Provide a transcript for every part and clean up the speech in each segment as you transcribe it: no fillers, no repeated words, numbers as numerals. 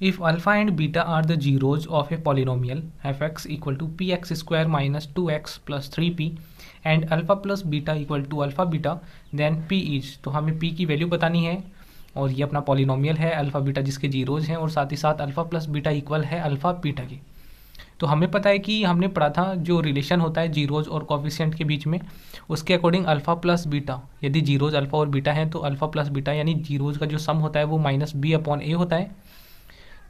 If alpha and beta are the zeros of a polynomial fx equal to px square minus 2x plus 3p and alpha plus beta equal to alpha beta, then p is, तो हमें p की value बतानी है और ये अपना polynomial है alpha beta जिसके जीरोज हैं और साथ ही साथ अल्फ़ा प्लस बीटा इक्वल है अल्फ़ा बीटा की। तो हमें पता है कि हमने पढ़ा था जो रिलेशन होता है जीरोज और कोफिशिएंट के बीच में, उसके अकॉर्डिंग अल्फ़ा प्लस बीटा, यदि जीरोज अल्फ़ा और बीटा हैं तो अल्फ़ा प्लस बीटा यानी जीरोज का जो सम होता है वो माइनस बी अपॉन ए होता है।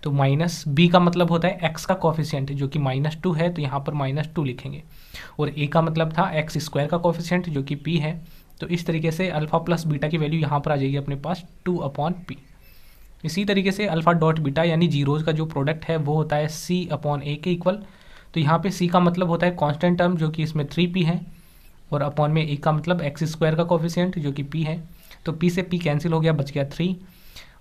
तो माइनस बी का मतलब होता है एक्स का कोफिशिएंट जो कि -2 है, तो यहाँ पर -2 लिखेंगे, और ए का मतलब था एक्स स्क्वायर का कोफिशिएंट जो कि पी है। तो इस तरीके से अल्फ़ा प्लस बीटा की वैल्यू यहाँ पर आ जाएगी अपने पास 2 अपॉन पी। इसी तरीके से अल्फ़ा डॉट बीटा यानी जीरोज का जो प्रोडक्ट है वो होता है सी अपॉन ए के इक्वल। तो यहाँ पे सी का मतलब होता है कांस्टेंट टर्म जो कि इसमें 3p है, और अपॉन में ए का मतलब एक्स स्क्वायर का कोफिशिएंट जो कि p है। तो p से p कैंसिल हो गया, बच गया 3।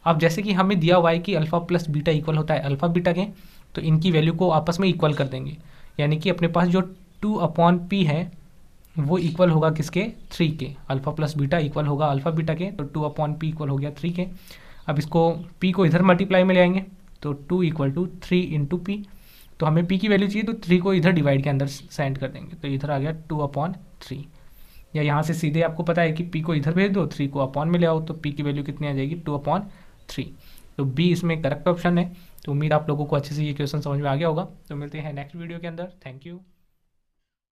अब जैसे कि हमें दिया हुआ है कि अल्फ़ा प्लस बीटा इक्वल होता है अल्फ़ा बीटा के, तो इनकी वैल्यू को आपस में इक्वल कर देंगे, यानी कि अपने पास जो 2 अपॉन पी है वो इक्वल होगा किसके, 3 के। अल्फ़ा प्लस बीटा इक्वल होगा अल्फ़ा बीटा के, तो 2 अपॉन पी इक्वल हो गया 3 के। अब इसको p को इधर मल्टीप्लाई में ले आएंगे, तो 2 इक्वल टू 3 इंटू पी। तो हमें p की वैल्यू चाहिए तो 3 को इधर डिवाइड के अंदर सेंड कर देंगे, तो इधर आ गया 2 अपॉन 3। या यहाँ से सीधे आपको पता है कि p को इधर भेज दो, 3 को अपॉन में ले आओ, तो p की वैल्यू कितनी आ जाएगी, 2 अपॉन 3। तो बी इसमें करेक्ट ऑप्शन है। तो उम्मीद आप लोगों को अच्छे से ये क्वेश्चन समझ में आ गया होगा। तो मिलते हैं नेक्स्ट वीडियो के अंदर। Thank you.